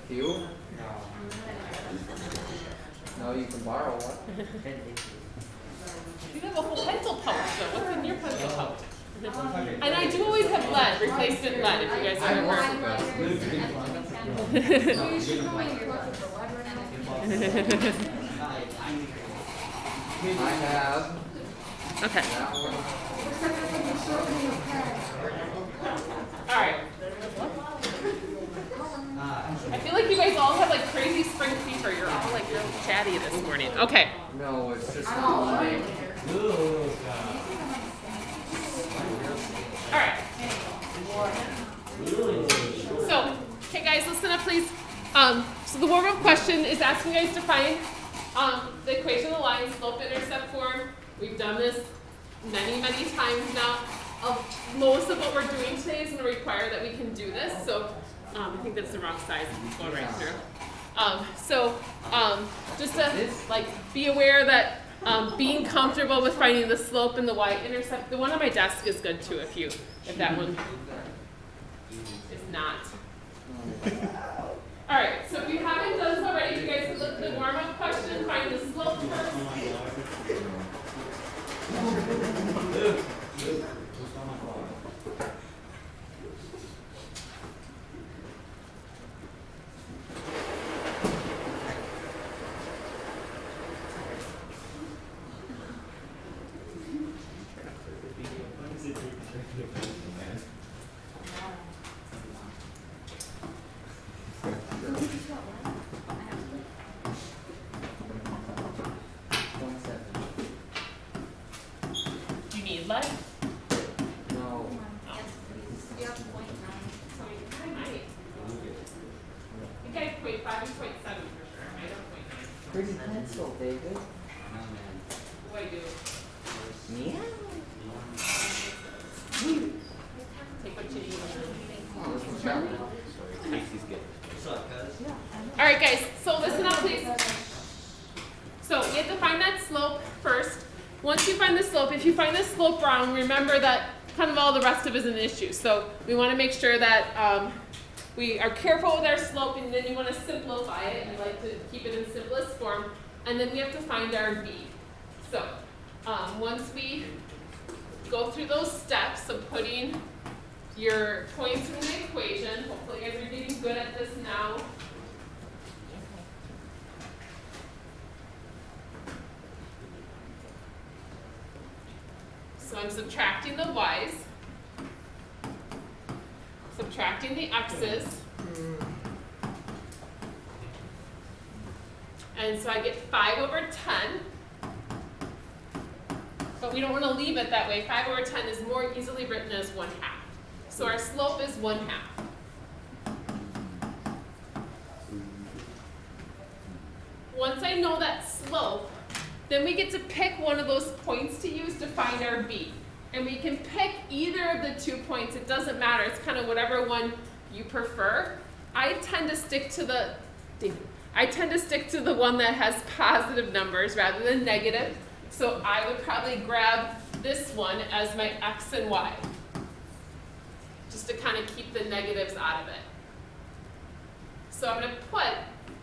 Few? No, you can borrow one. You have a whole pencil pouch though. What's in your pencil pouch? And I do always have lead, replacement lead, if you guys remember. I have. Okay. That one. All right. I feel like you guys all have like crazy spring fever. You're all like real chatty this morning. Okay. No, it's just not Monday. All right. So, okay guys, listen up please. So the warm-up question is asking you guys to find the equation of the line, slope-intercept form. We've done this many, many times now. Most of what we're doing today is going to require that we can do this. So I think that's the wrong size. Go right through. Just to like be aware that being comfortable with finding the slope and the y-intercept. The one on my desk is good too if that one is not. All right, so if you haven't done so already, you guys can look at the warm-up question, find the slope first. You need lead? No. I think I have 0.5 and 0.7 for sure. I don't 0.9. Pretty pencil, David. What do I do? Yeah. Take what you need. Oh, this one's sharp. All right, guys, so listen up, please. So you have to find that slope first. Once you find the slope, if you find the slope wrong, remember that kind of all the rest of it is an issue. So we want to make sure that we are careful with our slope, and then you want to simplify it. You like to keep it in simplest form. And then we have to find our b. So once we go through those steps of putting your points in the equation, hopefully you guys are getting good at this now. So I'm subtracting the y's, subtracting the x's, and so I get 5 over 10, but we don't want to leave it that way. 5 over 10 is more easily written as 1/2. So our slope is 1/2. Once I know that slope, then we get to pick one of those points to use to find our b. And we can pick either of the 2 points. It doesn't matter. It's kind of whatever one you prefer. I tend to stick to the one that has positive numbers rather than negative. So I would probably grab this one as my x and y, just to kind of keep the negatives out of it. So I'm going to put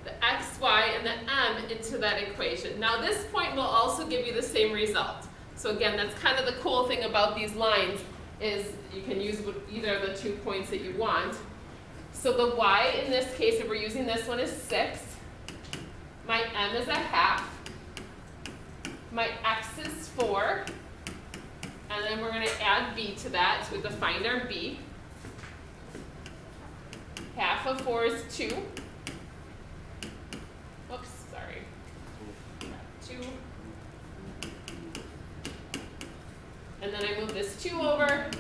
the x, y, and the m into that equation. Now this point will also give you the same result. So again, that's kind of the cool thing about these lines is you can use either of the 2 points that you want. So the y in this case, if we're using this one, is 6. My m is 1/2. My x is 4. And then we're going to add b to that, so we have to find our b. 1/2 of 4 is 2. Oops, sorry. 2. And then I move this 2 over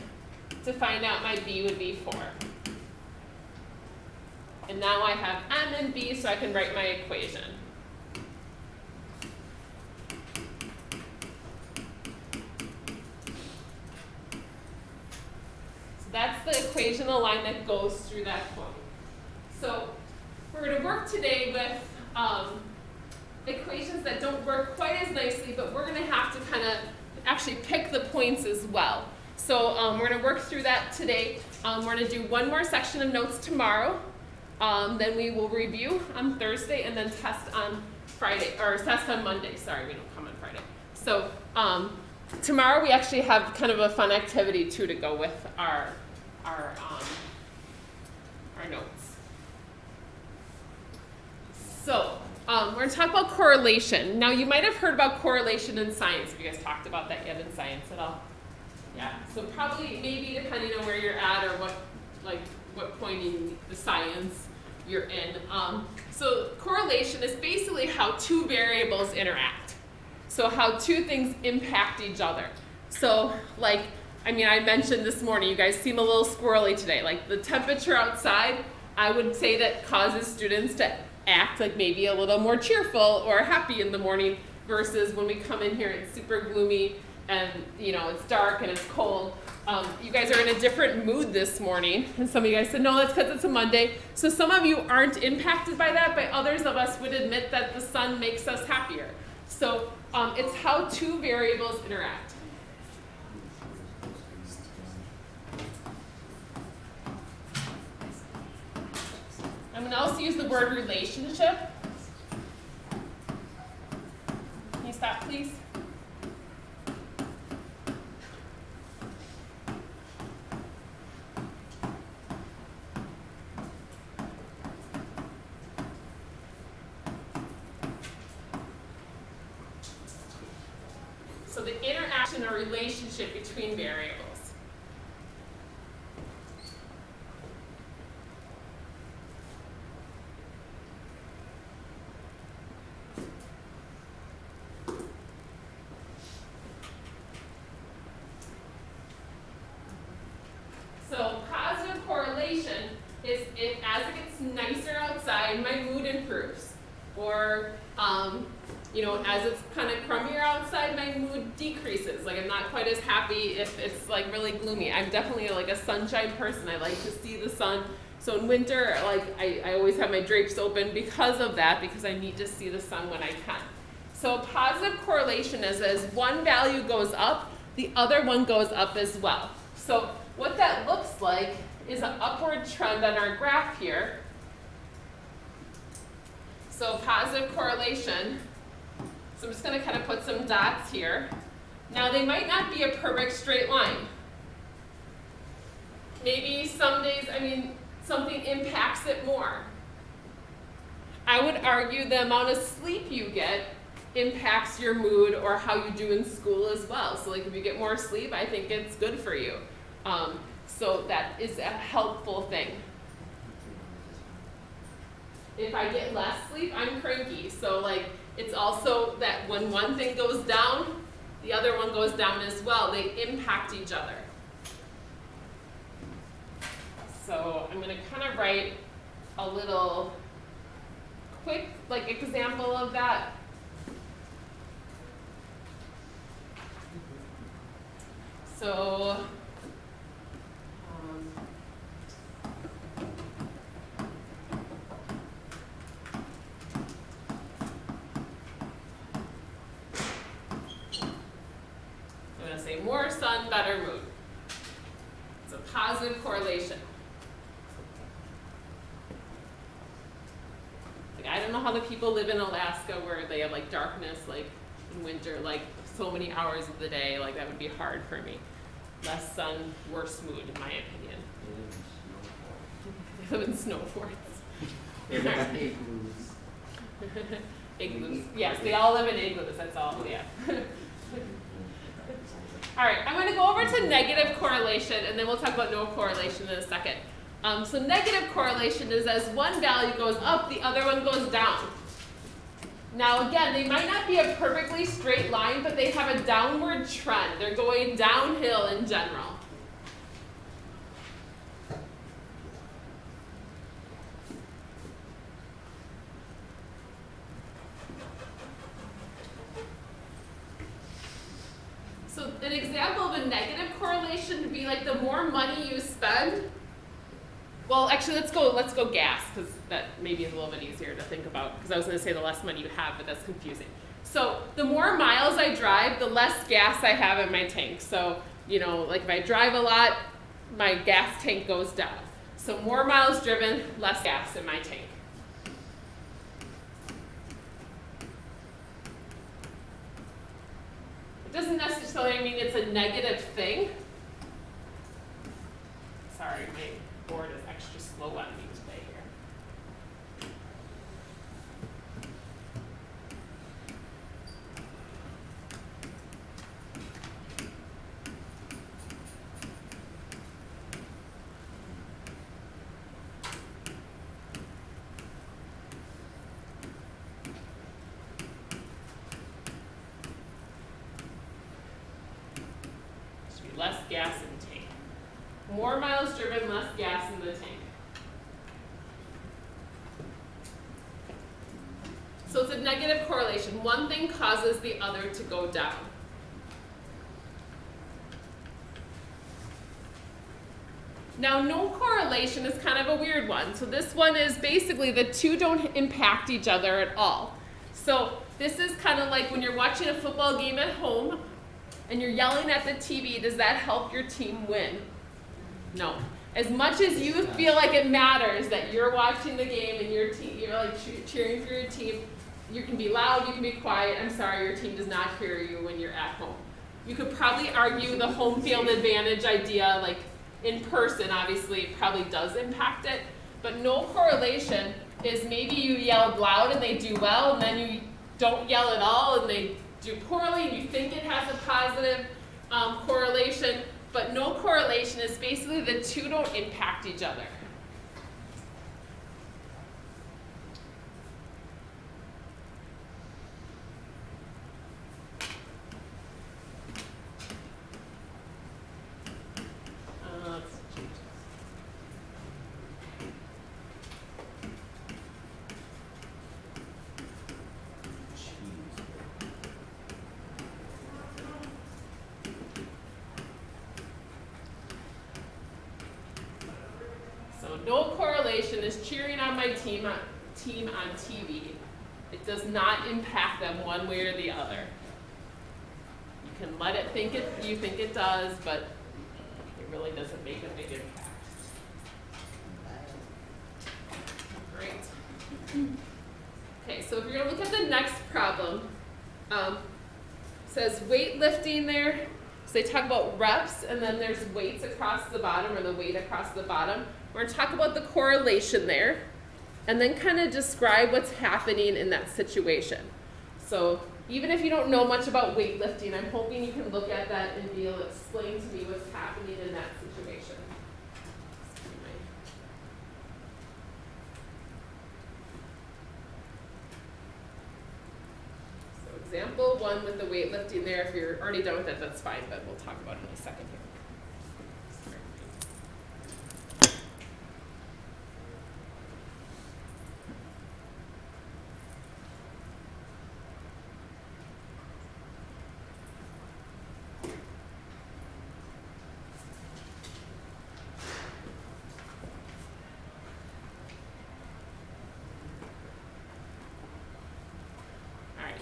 to find out my b would be 4. And now I have m and b, so I can write my equation. So that's the equation of the line that goes through that point. So we're going to work today with equations that don't work quite as nicely, but we're going to have to kind of actually pick the points as well. So we're going to work through that today. We're going to do one more section of notes tomorrow. Then we will review on Thursday and then test on Friday, or test on Monday. Sorry, we don't come on Friday. So tomorrow we actually have kind of a fun activity too to go with our notes. So we're going to talk about correlation. Now you might have heard about correlation in science. Have you guys talked about that yet in science at all? Yeah. So probably, maybe depending on where you're at or what point in the science you're in. So correlation is basically how two variables interact. So how two things impact each other. So I mentioned this morning, you guys seem a little squirrely today. Like the temperature outside, I would say that causes students to act like maybe a little more cheerful or happy in the morning versus when we come in here it's super gloomy and it's dark and it's cold. You guys are in a different mood this morning, and some of you guys said, no, that's because it's a Monday. So some of you aren't impacted by that, but others of us would admit that the sun makes us happier. So it's how two variables interact. I'm going to also use the word relationship. Can you stop, please? So the interaction or relationship between variables. So positive correlation is if as it gets nicer outside, my mood improves. Or as it's kind of crummier outside, my mood decreases. Like I'm not quite as happy if it's like really gloomy. I'm definitely like a sunshine person. I like to see the sun. So in winter, I always have my drapes open because of that, because I need to see the sun when I can. So positive correlation is as one value goes up, the other one goes up as well. So what that looks like is an upward trend on our graph here. So positive correlation. So I'm just going to kind of put some dots here. Now they might not be a perfect straight line. Maybe some days, something impacts it more. I would argue the amount of sleep you get impacts your mood or how you do in school as well. So if you get more sleep, I think it's good for you. So that is a helpful thing. If I get less sleep, I'm cranky. So it's also that when one thing goes down, the other one goes down as well. They impact each other. So I'm going to kind of write a little quick example of that. So I'm going to say more sun, better mood. It's a positive correlation. I don't know how the people live in Alaska where they have darkness in winter, so many hours of the day. That would be hard for me. Less sun, worse mood, in my opinion. They live in snow forts. They live in igloos. Igloos. Yes, they all live in igloos. That's all. Yeah. All right, I'm going to go over to negative correlation, and then we'll talk about no correlation in a second. So negative correlation is as one value goes up, the other one goes down. Now again, they might not be a perfectly straight line, but they have a downward trend. They're going downhill in general. So an example of a negative correlation would be the more money you spend. Well, actually, let's go gas, because that maybe is a little bit easier to think about, because I was going to say the less money you have, but that's confusing. So the more miles I drive, the less gas I have in my tank. So, if I drive a lot, my gas tank goes down. So more miles driven, less gas in my tank. It doesn't necessarily mean it's a negative thing. Sorry, my board is extra slow on me today here. Should be less gas in the tank. More miles driven, less gas in the tank. So it's a negative correlation. One thing causes the other to go down. Now, no correlation is kind of a weird one. So this one is basically the two don't impact each other at all. So this is kind of like when you're watching a football game at home and you're yelling at the TV, does that help your team win? No. As much as you feel like it matters that you're watching the game and you're like cheering for your team, you can be loud, you can be quiet. I'm sorry, your team does not hear you when you're at home. You could probably argue the home field advantage idea, like in person, obviously, probably does impact it. But no correlation is maybe you yelled loud and they do well, and then you don't yell at all and they do poorly, and you think it has a positive correlation. But no correlation is basically the two don't impact each other. Let's change this. So no correlation is cheering on my team on TV. It does not impact them one way or the other. You can let it think you think it does, but it really doesn't make a big impact. Great. Okay, so if you're going to look at the next problem, it says weightlifting there. So they talk about reps, and then there's weights across the bottom, or the weight across the bottom. We're going to talk about the correlation there, and then kind of describe what's happening in that situation. So even if you don't know much about weightlifting, I'm hoping you can look at that and be able to explain to me what's happening in that situation. So example one with the weightlifting there. If you're already done with it, that's fine, but we'll talk about it in a second here.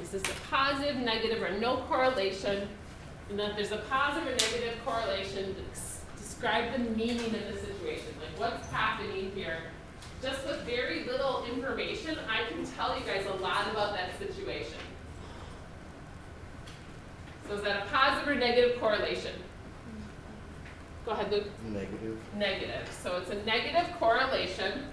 Is this a positive, negative, or no correlation? And then if there's a positive or negative correlation, describe the meaning of the situation. Like what's happening here? Just with very little information, I can tell you guys a lot about that situation. So is that a positive or negative correlation? Go ahead, Luke. Negative. Negative. So it's a negative correlation.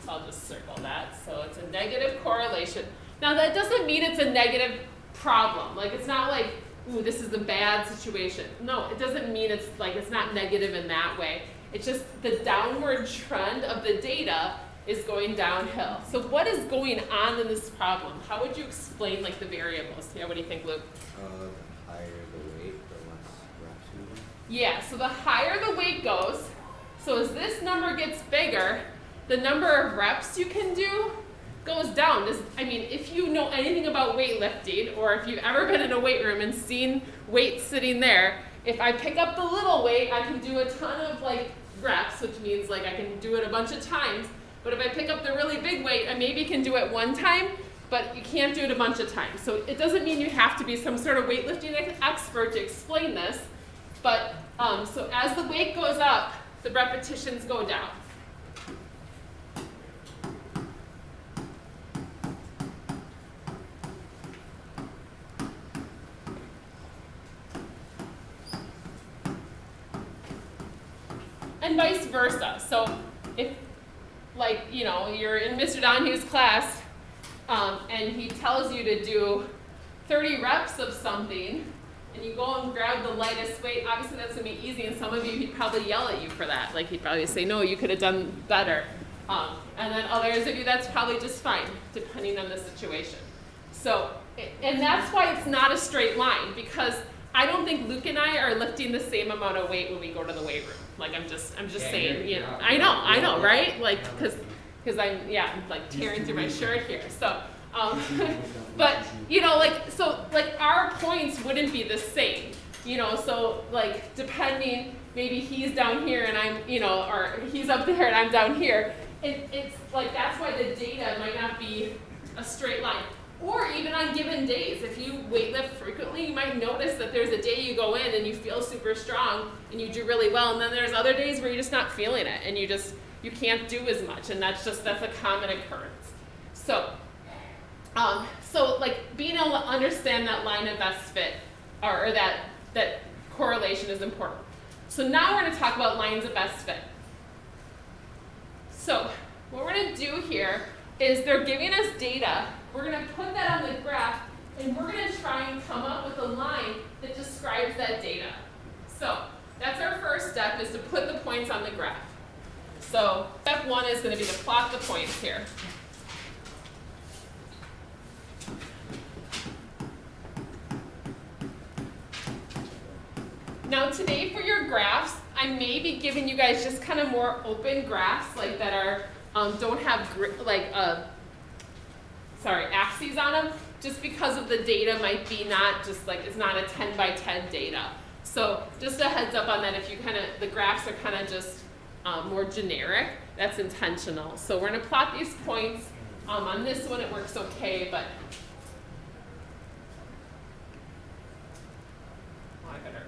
So I'll just circle that. So it's a negative correlation. Now that doesn't mean it's a negative problem. Like it's not like, ooh, this is a bad situation. No, it doesn't mean it's not negative in that way. It's just the downward trend of the data is going downhill. So what is going on in this problem? How would you explain like the variables? Yeah, what do you think, Luke? The higher the weight, the less reps you do. Yeah, so the higher the weight goes, so as this number gets bigger, the number of reps you can do goes down. If you know anything about weightlifting, or if you've ever been in a weight room and seen weights sitting there, if I pick up the little weight, I can do a ton of reps, which means I can do it a bunch of times. But if I pick up the really big weight, I maybe can do it one time, but you can't do it a bunch of times. So it doesn't mean you have to be some sort of weightlifting expert to explain this. But so as the weight goes up, the repetitions go down. and vice versa. So if, like, you know, you're in Mr. Donahue's class, and he tells you to do 30 reps of something, and you go and grab the lightest weight, obviously that's gonna be easy, and some of you, he'd probably yell at you for that. Like, he'd probably say, no, you could have done better. And then others of you, that's probably just fine, depending on the situation. So, and that's why it's not a straight line, because I don't think Luke and I are lifting the same amount of weight when we go to the weight room. Like, I'm just saying, you know, I know, right? Like, because I'm like tearing through my shirt here. So, but, you know, like, so, like, our points wouldn't be the same, you know, so, like, depending, maybe he's down here and I'm, you know, or he's up there and I'm down here, it's like, that's why the data might not be a straight line. Or even on given days, if you weightlift frequently, you might notice that there's a day you go in and you feel super strong and you do really well, and then there's other days where you're just not feeling it and you can't do as much, and that's a common occurrence. So, so like being able to understand that line of best fit, or that correlation is important. So now we're going to talk about lines of best fit. So what we're going to do here is they're giving us data. We're going to put that on the graph, and we're going to try and come up with a line that describes that data. So that's our first step, is to put the points on the graph. So step one is going to be to plot the points here. Now today for your graphs, I may be giving you guys just kind of more open graphs, like that are don't have axes on them, just because of the data might be not just like, it's not a 10 by 10 data. So just a heads up on that, if you the graphs are kind of just more generic, that's intentional. So we're going to plot these points. On this one it works okay, but I better.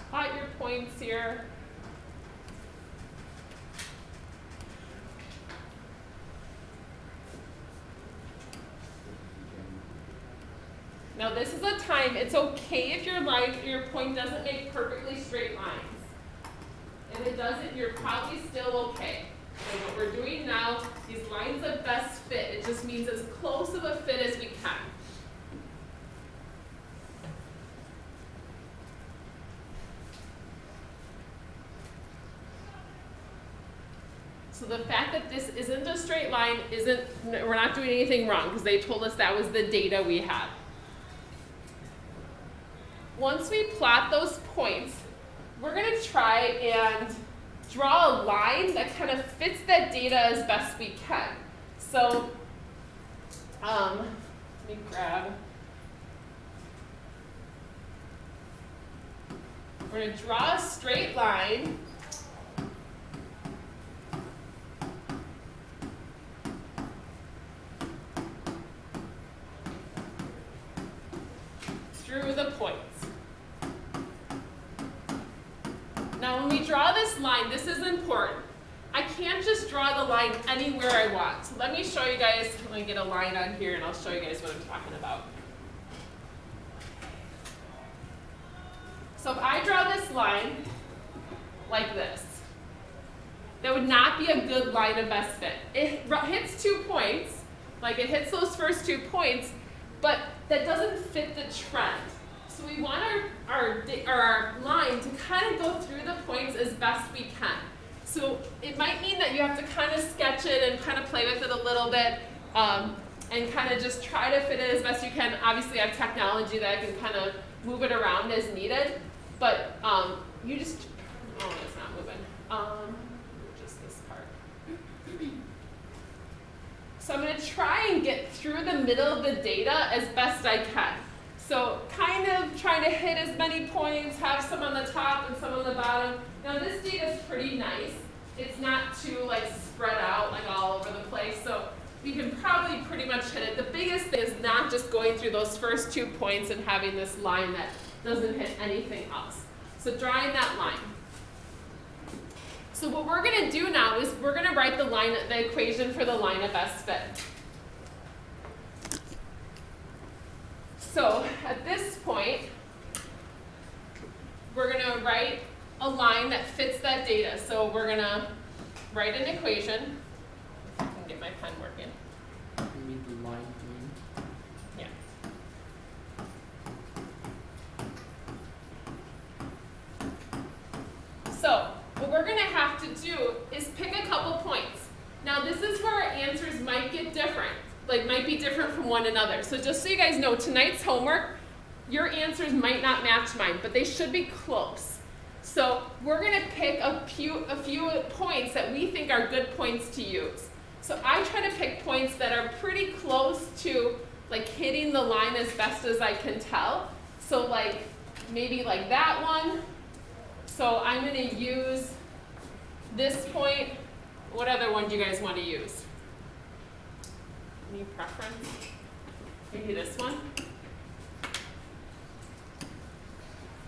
Plot your points here. Now this is a time, it's okay if your point doesn't make perfectly straight lines. If it doesn't, you're probably still okay. So what we're doing now, these lines of best fit, it just means as close of a fit as we can. So the fact that this isn't a straight line we're not doing anything wrong, because they told us that was the data we had. Once we plot those points, we're going to try and draw a line that kind of fits that data as best we can. So, let me grab. We're going to draw a straight line. Through the points. Now when we draw this line, this is important. I can't just draw the line anywhere I want. So let me show you guys, let me get a line on here and I'll show you guys what I'm talking about. So if I draw this line like this, that would not be a good line of best fit. It hits 2 points, like it hits those first 2 points, but that doesn't fit the trend. So we want our line to kind of go through the points as best we can. So it might mean that you have to kind of sketch it and kind of play with it a little bit, and kind of just try to fit it as best you can. Obviously I have technology that I can kind of move it around as needed, but you just, oh, it's not moving. Just this part. So I'm going to try and get through the middle of the data as best I can. So kind of trying to hit as many points, have some on the top and some on the bottom. Now this data is pretty nice. It's not too like spread out like all over the place. So we can probably pretty much hit it. The biggest thing is not just going through those first 2 points and having this line that doesn't hit anything else. So drawing that line. So what we're going to do now is we're going to write the equation for the line of best fit. So at this point, we're going to write a line that fits that data. So we're going to write an equation. I can get my pen working. You mean the line green? Yeah. So what we're going to have to do is pick a couple points. Now this is where our answers might get different, might be different from one another. So just so you guys know, tonight's homework, your answers might not match mine, but they should be close. So we're going to pick a few points that we think are good points to use. So I try to pick points that are pretty close to hitting the line as best as I can tell. So maybe that one. So I'm going to use this point. What other one do you guys want to use? Any preference? Maybe this one.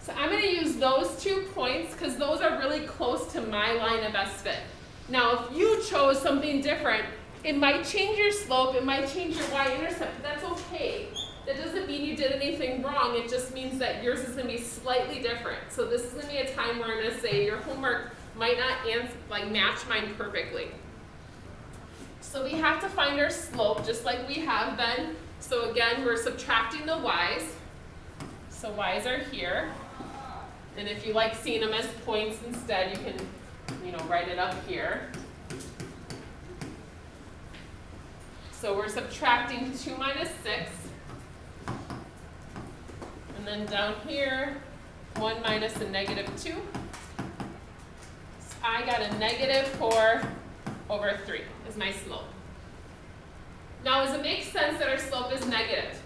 So I'm going to use those 2 points because those are really close to my line of best fit. Now, if you chose something different, it might change your slope, it might change your y-intercept, but that's okay. That doesn't mean you did anything wrong, it just means that yours is going to be slightly different. So this is going to be a time where I'm going to say your homework might not match mine perfectly. So we have to find our slope just like we have been. So again, we're subtracting the y's. So y's are here. And if you like seeing them as points instead, you can write it up here. So we're subtracting 2 minus 6. And then down here, 1 minus a negative 2. So I got a negative 4 over 3 is my slope. Now, does it make sense that our slope is negative?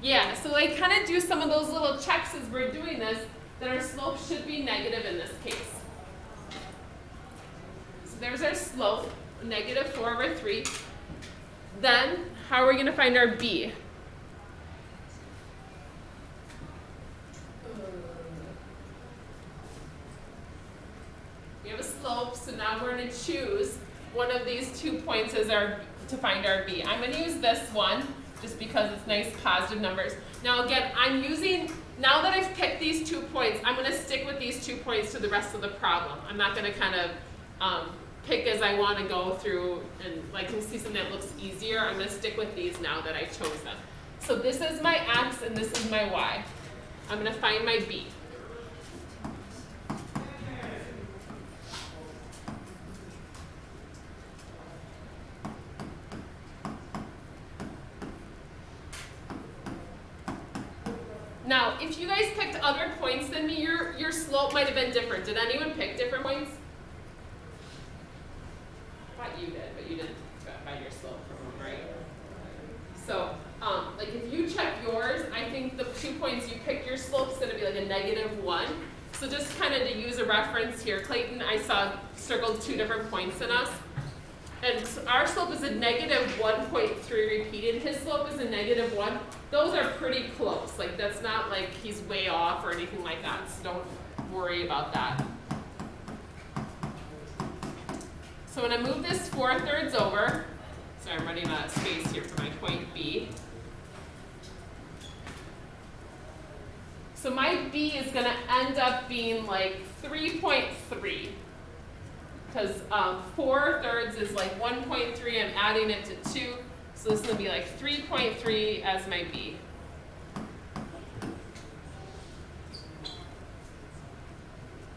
Yeah, so kind of do some of those little checks as we're doing this, that our slope should be negative in this case. So there's our slope, negative 4 over 3. Then, how are we going to find our b? We have a slope, so now we're going to choose one of these 2 points as to find our b. I'm going to use this one, just because it's nice positive numbers. Now again, now that I've picked these 2 points, I'm going to stick with these 2 points to the rest of the problem. I'm not going to kind of pick as I want to go through and can see something that looks easier. I'm going to stick with these now that I've chose them. So this is my x and this is my y. I'm going to find my b. Now, if you guys picked other points than me, your slope might have been different. Did anyone pick different points? I thought you did, but you didn't find your slope from them, right? So, if you check yours, I think the 2 points you picked, your slope's going to be a negative 1. So just kind of to use a reference here, Clayton, I saw circled 2 different points in us. And so our slope is a negative 1.3 repeated. His slope is a negative 1. Those are pretty close. That's not he's way off or anything like that. So don't worry about that. So when I move this 4/3 over, so I'm running out of space here for my point B. So my B is going to end up being 3.3. Because 4/3 is 1.3, I'm adding it to 2, so this is going to be 3.3 as my b.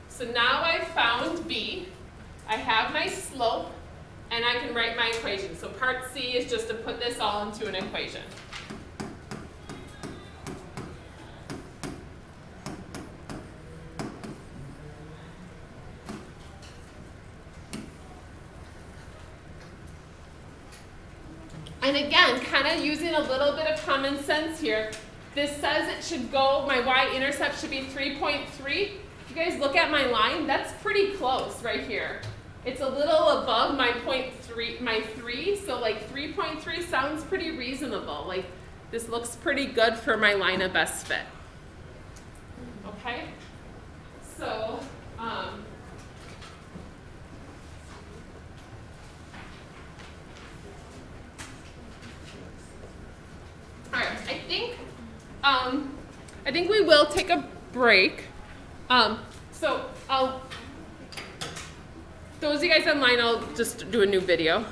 So now I've found b, I have my slope, and I can write my equation. So part C is just to put this all into an equation. And again, kind of using a little bit of common sense here, this says it should go, my y-intercept should be 3.3. If you guys look at my line, that's pretty close right here. It's a little above my 3, so 3.3 sounds pretty reasonable. This looks pretty good for my line of best fit. Okay? So, I think we will take a break. So those of you guys online, I'll just do a new video.